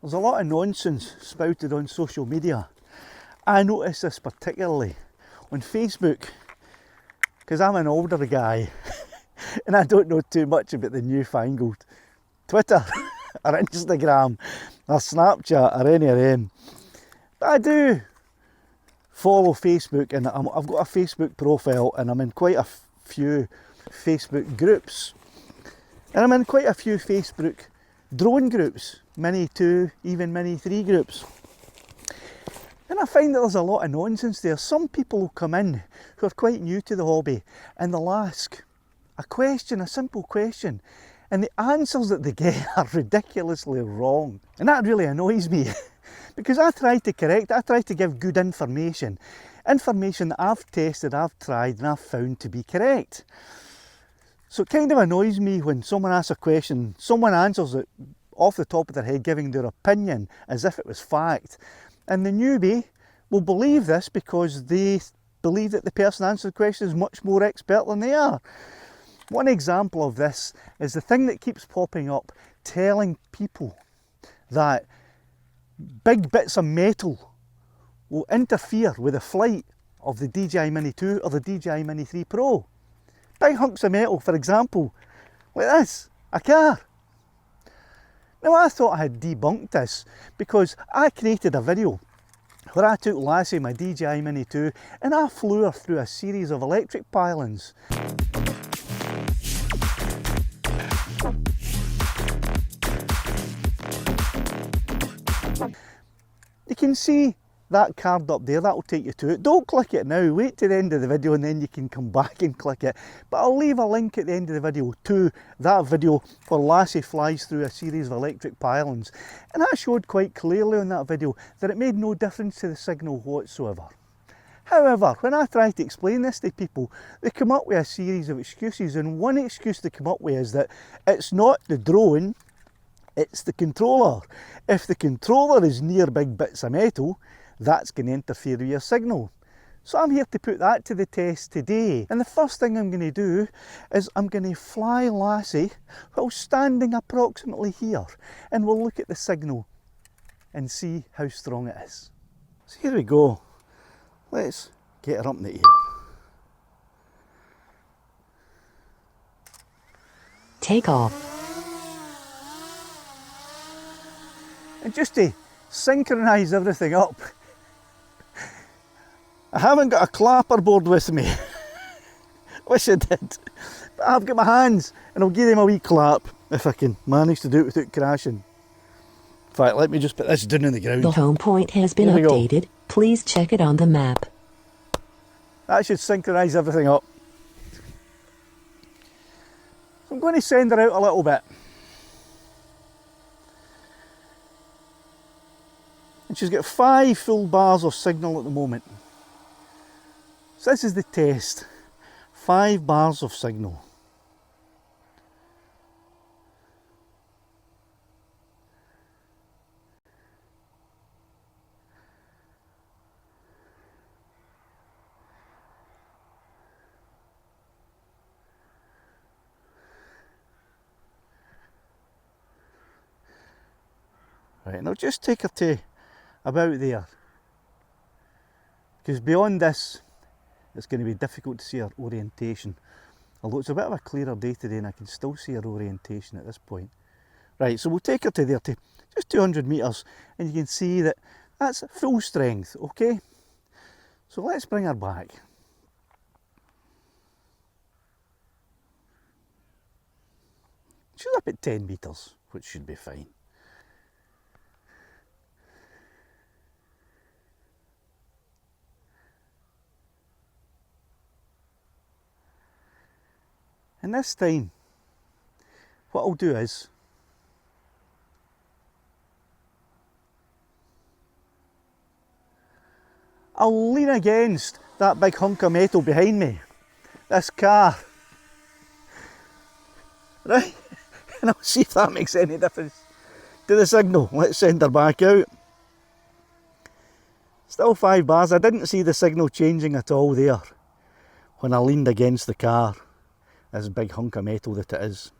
There's a lot of nonsense spouted on social media. I notice this particularly on Facebook, because I'm an older guy and I don't know too much about the newfangled Twitter or Instagram or Snapchat or any of them. But I do follow Facebook, and I've got a Facebook profile, and I'm in quite a few Facebook groups. And I'm in quite a few Facebook drone groups, Mini 2, even Mini 3 groups. And I find that there's a lot of nonsense there. Some people will come in who are quite new to the hobby, and they'll ask a question, a simple question, and the answers that they get are ridiculously wrong. And that really annoys me because I try to correct, I try to give good information that I've tested, I've tried, and I've found to be correct. So it kind of annoys me when someone asks a question, someone answers it off the top of their head, giving their opinion as if it was fact. And the newbie will believe this because they believe that the person answering the question is much more expert than they are. One example of this is the thing that keeps popping up, telling people that big bits of metal will interfere with the flight of the DJI Mini 2 or the DJI Mini 3 Pro. Big hunks of metal, for example, like this, a car. Now I thought I had debunked this because I created a video where I took Lassie, my DJI Mini 2, and I flew her through a series of electric pylons. You can see that card up there, that will take you to it. Don't click it now, wait to the end of the video and then you can come back and click it. But I'll leave a link at the end of the video to that video where Lassie flies through a series of electric pylons. And I showed quite clearly on that video that it made no difference to the signal whatsoever. However, when I try to explain this to people, they come up with a series of excuses, and one excuse they come up with is that it's not the drone, it's the controller. If the controller is near big bits of metal, that's going to interfere with your signal. So I'm here to put that to the test today. And the first thing I'm going to do is I'm going to fly Lassie while standing approximately here, and we'll look at the signal and see how strong it is. So here we go. Let's get her up in the air. Take off. And just to synchronise everything up, I haven't got a clapper board with me. Wish I did. But I've got my hands, and I'll give them a wee clap if I can manage to do it without crashing. In fact, let me just put this down on the ground. The home point has been updated. Please check it on the map. That should synchronise everything up. So I'm going to send her out a little bit. And she's got 5 full bars of signal at the moment. So this is the test. 5 bars of signal. Right, now just take her to about there, because beyond this it's going to be difficult to see her orientation, although it's a bit of a clearer day today and I can still see her orientation at this point. Right, so we'll take her to there, to just 200 metres, and you can see that that's full strength, okay? So let's bring her back. She's up at 10 metres, which should be fine. And this time, what I'll do is, I'll lean against that big hunk of metal behind me, this car, right? And I'll see if that makes any difference to the signal. Let's send her back out. Still 5 bars. I didn't see the signal changing at all there when I leaned against the car. This big hunk of metal that it is.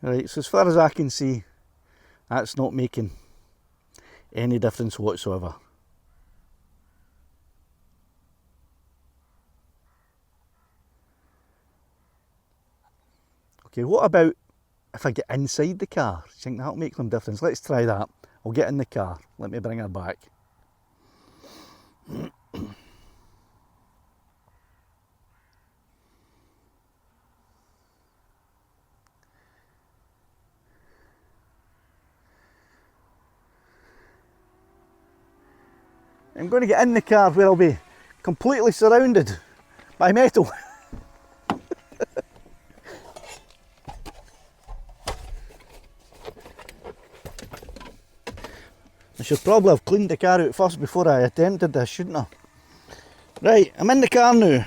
Right, so as far as I can see, that's not making any difference whatsoever. Okay, what about if I get inside the car? Do you think that'll make some difference? Let's try that. I'll get in the car. Let me bring her back. I'm going to get in the car where I'll be completely surrounded by metal. I should probably have cleaned the car out first before I attempted this, shouldn't I? Right, I'm in the car now.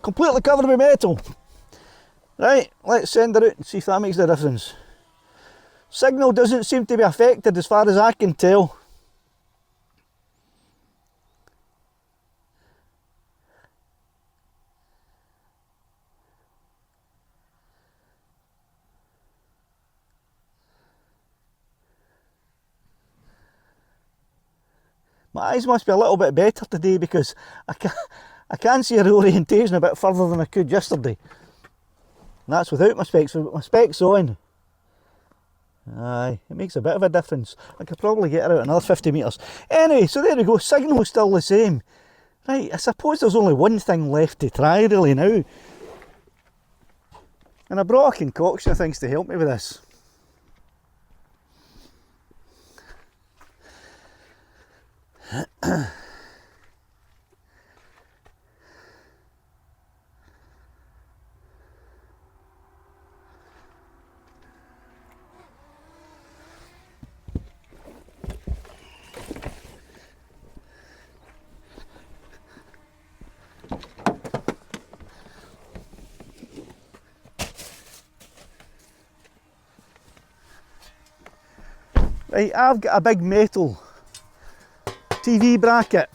Completely covered with metal. Right, let's send her out and see if that makes a difference. Signal doesn't seem to be affected as far as I can tell. My eyes must be a little bit better today because I can see her orientation a bit further than I could yesterday. And that's without my specs. With my specs on, aye, it makes a bit of a difference. I could probably get her out another 50 metres. Anyway, so there we go, signal's still the same. Right, I suppose there's only one thing left to try really now. And I brought a concoction of things to help me with this. Right, I've got a big metal TV bracket,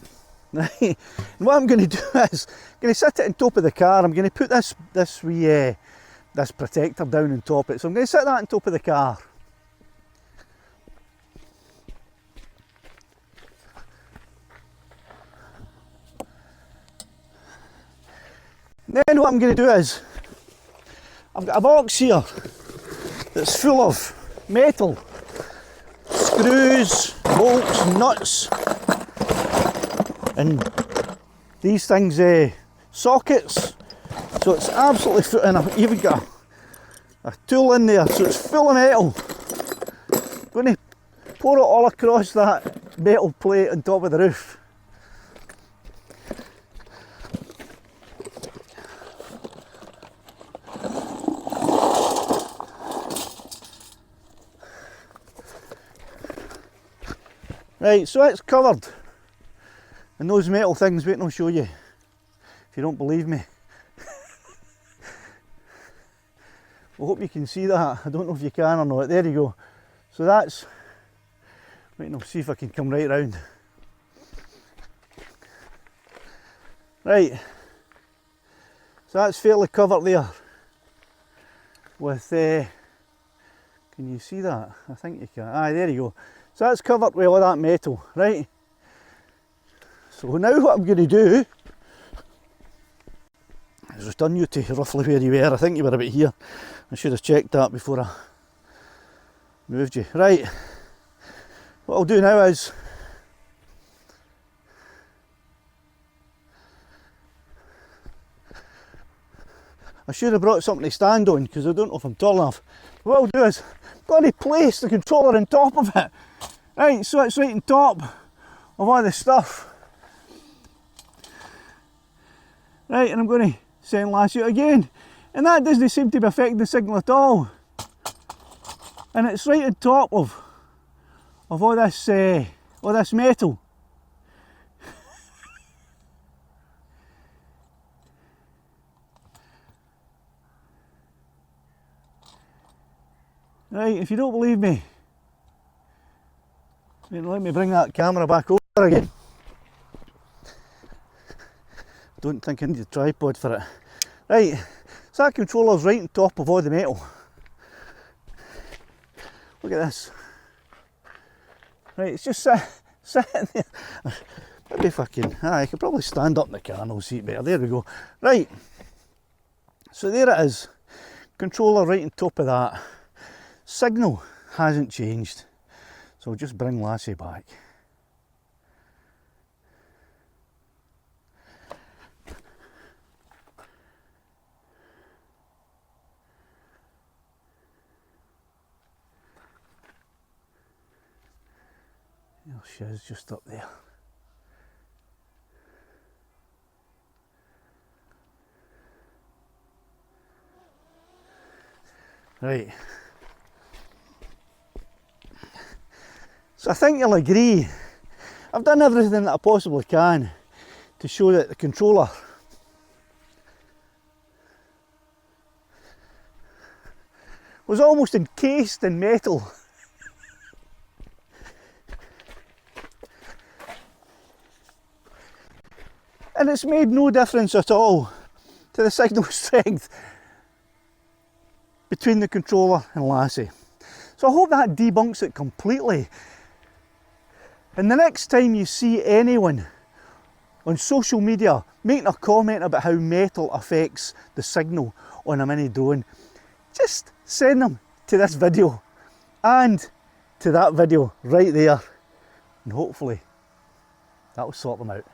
right? And what I'm going to do is, I'm going to sit it on top of the car. I'm going to put this protector down on top of it. So I'm going to sit that on top of the car. Then what I'm going to do is, I've got a box here that's full of metal. Screws, bolts, nuts, and these things, sockets. So it's absolutely full, and I've even got a tool in there, so it's full of metal. I'm going to pour it all across that metal plate on top of the roof. Right, so it's covered in those metal things. Wait, I'll show you if you don't believe me. I hope you can see that. I don't know if you can or not. There you go. So that's, wait, I'll see if I can come right round. Right, so that's fairly covered there with, can you see that? I think you can. Aye, there you go. So that's covered with all that metal, right? So now what I'm going to do is return you to roughly where you were. I think you were about here. I should have checked that before I moved you. Right, what I'll do now is I should have brought something to stand on because I don't know if I'm tall enough. What I'll do is I'm going to place the controller on top of it. Right, so it's right on top of all this stuff. Right, and I'm going to send lash out again. And that doesn't seem to be affecting the signal at all. And it's right on top of all this metal. Right, if you don't believe me, let me bring that camera back over again. Don't think I need a tripod for it. Right, so that controller's right on top of all the metal. Look at this. Right, it's just sitting there. Maybe fucking, I could probably stand up in the car and I'll see it better. There we go. Right, so there it is. Controller right on top of that. Signal hasn't changed. So I'll just bring Lassie back. There she is, just up there. Right. So I think you'll agree, I've done everything that I possibly can to show that the controller was almost encased in metal. And it's made no difference at all to the signal strength between the controller and Lassie. So I hope that debunks it completely. And the next time you see anyone on social media making a comment about how metal affects the signal on a mini drone, just send them to this video and to that video right there, and hopefully that will sort them out.